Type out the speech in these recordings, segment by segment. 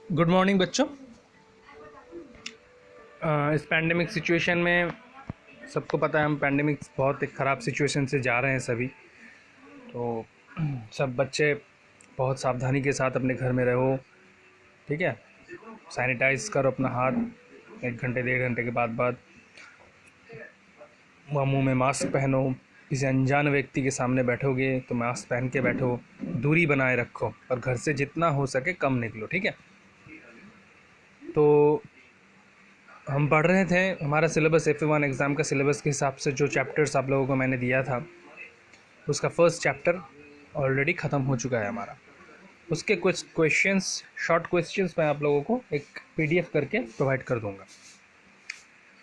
Good morning बच्चों। इस pandemic situation में सबको पता है हम पैंडेमिक बहुत एक ख़राब सिचुएशन से जा रहे हैं सभी। तो सब बच्चे बहुत सावधानी के साथ अपने घर में रहो, ठीक है। सैनिटाइज करो अपना हाथ 1 घंटे 1.5 घंटे के बाद मुंह में मास्क पहनो। किसी अनजान व्यक्ति के सामने बैठोगे तो मास्क पहन के बैठो, दूरी बनाए रखो और घर से जितना हो सके कम निकलो, ठीक है। तो हम पढ़ रहे थे हमारा सिलेबस FA1 एग्ज़ाम का सिलेबस के हिसाब से जो चैप्टर्स आप लोगों को मैंने दिया था उसका फर्स्ट चैप्टर ऑलरेडी ख़त्म हो चुका है हमारा। उसके कुछ क्वेश्चंस, शॉर्ट क्वेश्चंस मैं आप लोगों को एक PDF करके प्रोवाइड कर दूंगा।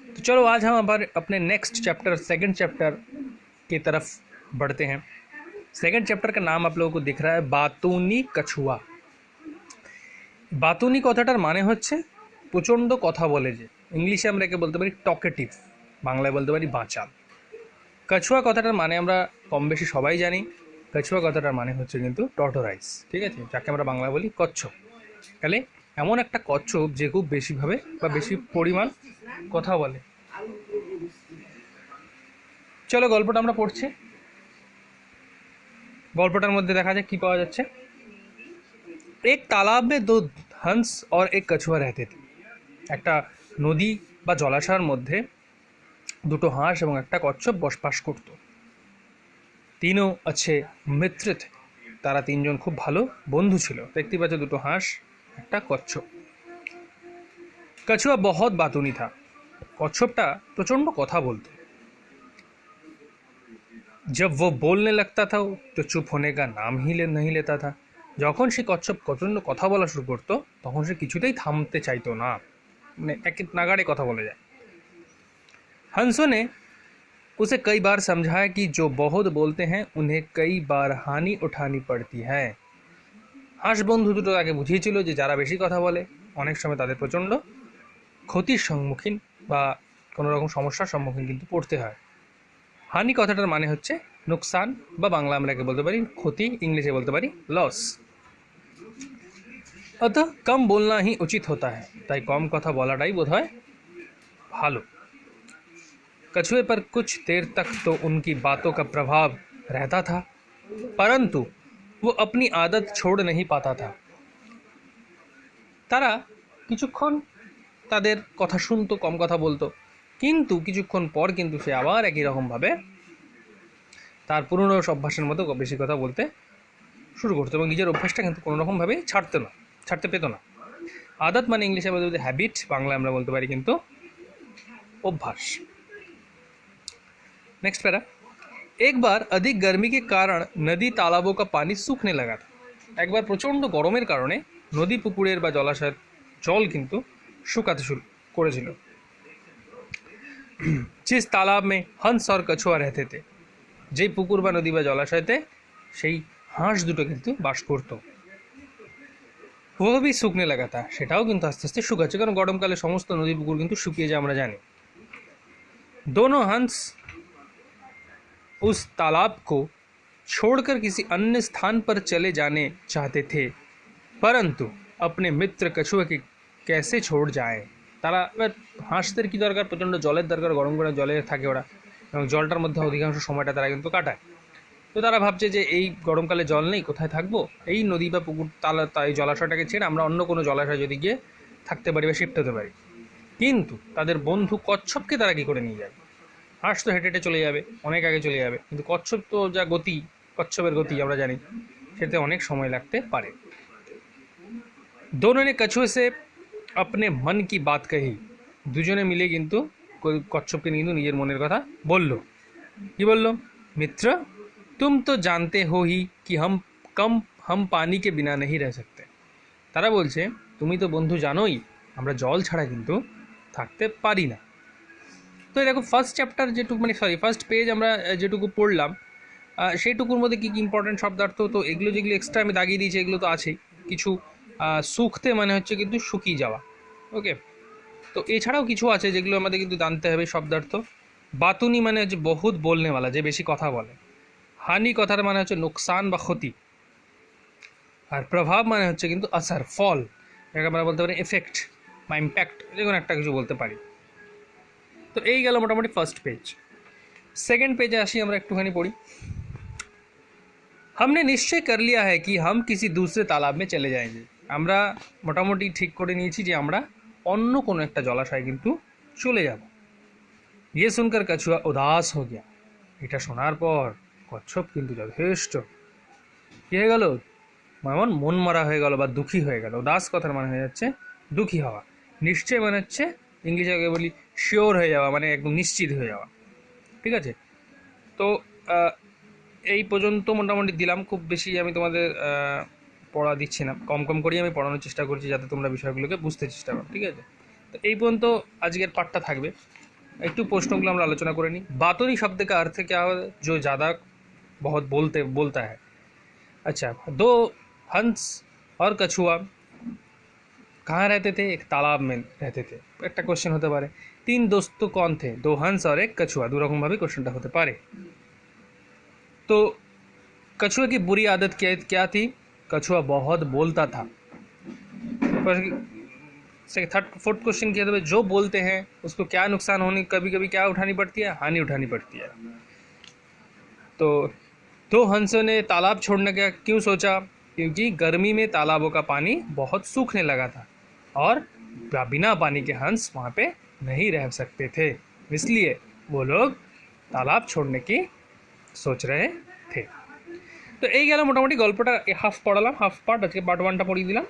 तो चलो आज हम अपने नेक्स्ट चैप्टर, सेकंड चैप्टर की तरफ बढ़ते हैं। सेकंड चैप्टर का नाम आप लोगों को दिख रहा है बातूनी कछुआ। बातूनी কথাটার মানে হচ্ছে প্রচণ্ড কথা বলে, যে ইংলিশে আমরা একে বলতে পারি টকেটিভ, বাংলায় বলতে পারি বাঁচাল। কছুয়া কথাটার মানে আমরা কম বেশি সবাই জানি। কছুয়া কথাটার মানে হচ্ছে কিন্তু টর্টোরাইস, ঠিক আছে, যাকে আমরা বাংলায় বলি কচ্ছপ। তাহলে এমন একটা কচ্ছপ যে খুব বেশিভাবে বা বেশি পরিমাণ কথা বলে। চলো গল্পটা আমরা পড়ছি। গল্পটার মধ্যে দেখা যায় কি পাওয়া যাচ্ছে। एक तालाब में 2 हंस और एक कछुआ रहते थे। একটা নদী বা জলাশয়ের মধ্যে দুটো হাঁস এবং একটা কচ্ছপ বসবাস করত। तीनों अच्छे मित्र थे। তারা তিনজন খুব ভালো বন্ধু ছিল। দেখতে পাচ্ছ দুটো হাঁস, একটা কচ্ছপ। कछुआ बहुत बातूनी था। কচ্ছপটা প্রচণ্ড কথা বলতো। जब वो बोलने लगता था तो चुप होने का नाम ही नहीं लेता था। যখন সে কচ্ছপ প্রচণ্ড কথা বলা শুরু করতো তখন সে কিছুতেই থামতে চাইতো না, মানে এক নাগাড়ে কথা বলে যায়। हंसों ने उसे कई बार समझाया कि जो बहुत बोलते हैं उन्हें कई बार हानि उठानी पड़ती है। হাঁস বন্ধু দুটো তাকে বুঝিয়েছিল যে যারা বেশি কথা বলে অনেক সময় তাদের প্রচণ্ড ক্ষতির সম্মুখীন বা কোনো রকম সমস্যার সম্মুখীন কিন্তু পড়তে হয়। হানি কথাটার মানে হচ্ছে নুকসান, বা বাংলা আমরা একে বলতে পারি ক্ষতি, ইংলিশে বলতে পারি লস। अतः कम बोलना ही उचित होता है, তাই কম কথা বলাটাই বোধহয় ভালো। कछुए पर कुछ देर तक तो उनकी बातों का प्रभाव रहता था, परंतु वो अपनी आदत छोड़ नहीं पाता था। তারা কিছুক্ষণ তাদের কথা শুনতো, কম কথা বলতো, কিন্তু কিছুক্ষণ পর কিন্তু সে আবার একই রকমভাবে তার পুরনো অভ্যাসের মতো বেশি কথা বলতে শুরু করতো এবং নিজের অভ্যাসটা কিন্তু কোনো রকমভাবেই ছাড়তে পেত না। आदत মানে इंग्लिश में बोलते हैबिट, बांग्ला में बोलते पारी किन्तु अभ्यास। Next para. एक बार अधिक गर्मी के कारण नदी तालाबों का पानी सूखने लगा था। एक बार प्रचंड गरमेर कारणे नदी पुकुरेर बा जलाशয়ের जल किन्तु शुकाते शुरू करेছিল। जिस तालाब में हंस और कछुआ रहते थे, যেই পুকুর বা নদী বা জলাশয়তে সেই হাঁস দুটো কিন্তু বাস করত। वो भी सूखने लगा था, সেটাও কিন্তু আস্তে আস্তে শুকাচ্ছে, কারণ গরমকালে সমস্ত নদী পুকুর কিন্তু শুকিয়ে যায় আমরা জানি। दोनों हंस उस तालाब को छोड़कर किसी अन्य स्थान पर चले जाने चाहते थे, परंतु अपने मित्र कछुआ के कैसे छोड़ जाए। তারা এবার হাঁসদের কী দরকার, প্রচণ্ড জলের দরকার, গরম করে জলে থাকে ওরা এবং জলটার মধ্যে অধিকাংশ সময়টা তারা কিন্তু কাটায়। তো তারা ভাবছে যে এই গরমকালে জল নেই, কোথায় থাকবো, এই নদী বা পুকুর এই জলাশয়টাকে ছেড়ে আমরা অন্য কোনো জলাশয় যদি গিয়ে থাকতে পারি বা শিফট হতে পারি। কিন্তু তাদের বন্ধু কচ্ছপকে তারা কী করে নিয়ে যাবে। হাঁস তো হেঁটে হেঁটে চলে যাবে, অনেক আগে চলে যাবে, কিন্তু কচ্ছপ তো যা গতি, কচ্ছপের গতি আমরা জানি, সেতে অনেক সময় লাগতে পারে। दोनों ने कछुए से अपने मन की बात कही। দুজনে মিলে কিন্তু কচ্ছপকে কিন্তু নিজের মনের কথা বলল। কি বলল? मित्र, तुम तो जानते हो ही कि हम पानी के बिना नहीं रह सकते। তারা বলছে তুমি তো বন্ধু জানোই আমরা জল ছাড়া কিন্তু থাকতে পারি না। তো দেখো ফার্স্ট চ্যাপ্টার যেটুকু, মানে ফার্স্ট পেজ আমরা যেটুকু পড়লাম সেইটুকুর মধ্যে কী কী ইম্পর্টেন্ট শব্দার্থ, তো এগুলো যেগুলো এক্সট্রা আমি দাগিয়ে দিয়েছি এগুলো তো আছেই। কিছু শুকতে মানে হচ্ছে কিন্তু শুকিয়ে যাওয়া, ওকে। তো এছাড়াও কিছু আছে যেগুলো আমাদের কিন্তু জানতে হবে শব্দার্থ। বাতুনি মানে হচ্ছে বহুত বলনেওয়ালা, যে বেশি কথা বলে। হানি কথার মানে হচ্ছে নুকসান বা ক্ষতি, আর প্রভাব মানে হচ্ছে কিন্তু আসার, ফল। এটাকে আমরা বলতে পারি এফেক্ট বা ইম্প্যাক্ট, যে কোনো একটা কিছু বলতে পারি। তো এই গেল মোটামুটি ফার্স্ট পেজ। সেকেন্ড পেজে আসি, আমরা একটুখানি পড়ি। हमने निश्चय कर लिया है कि हम किसी दूसरे तालाब में चले जाएंगे। আমরা মোটামুটি ঠিক করে নিয়েছি যে আমরা অন্য কোনো একটা জলাশয়ে কিন্তু চলে যাব। ये सुनकर कछुआ उदास हो गया। এটা শোনার পর কচ্ছপ কিন্তু যথেষ্ট কী হয়ে গেল, যেমন মন মরা হয়ে গেল বা দুঃখী হয়ে গেল। উদাস কথার মানে হয়ে যাচ্ছে দুঃখী হওয়া। নিশ্চয় মানে হচ্ছে ইংলিশে বলি শিওর হয়ে যাওয়া, মানে একদম নিশ্চিত হয়ে যাওয়া। ঠিক আছে, তো এই পর্যন্ত মোটামুটি দিলাম। খুব বেশি আমি তোমাদের পড়া দিচ্ছি না, কম কম করেই আমি পড়ানোর চেষ্টা করছি যাতে তোমরা বিষয়গুলোকে বুঝতে চেষ্টা করো। ঠিক আছে, তো এই পর্যন্ত আজকের পাঠটা থাকবে। একটু প্রশ্নগুলো আমরা আলোচনা করে নিই। बातोनी शब्द का अर्थ क्या है? जो ज़्यादा बहुत बोलता है। अच्छा, दो हंस और कछुआ कहाँ रहते थे? एक तालाब में रहते थे। একটা কোশ্চেন হতে পারে। तीन दोस्त कौन थे? दो हंस और एक कछुआ। দু রকমভাবে কোশ্চেনটা হতে पारे। तो कछुआ की बुरी आदत क्या थी? कछुआ बहुत बोलता था। थर्ड फोर्थ क्वेश्चन किया था, जो बोलते हैं उसको क्या नुकसान होने, कभी कभी क्या उठानी पड़ती है? हानि उठानी पड़ती है। तो दो हंसों ने तालाब छोड़ने का क्यों सोचा? क्योंकि गर्मी में तालाबों का पानी बहुत सूखने लगा था और बिना पानी के हंस वहाँ पे नहीं रह सकते थे, इसलिए वो लोग तालाब छोड़ने की सोच रहे थे। তো এই গেল মোটামুটি গল্পটা হাফ পড়ালাম, হাফ পার্ট। আজকে পার্ট 1টা পড়িয়ে দিলাম।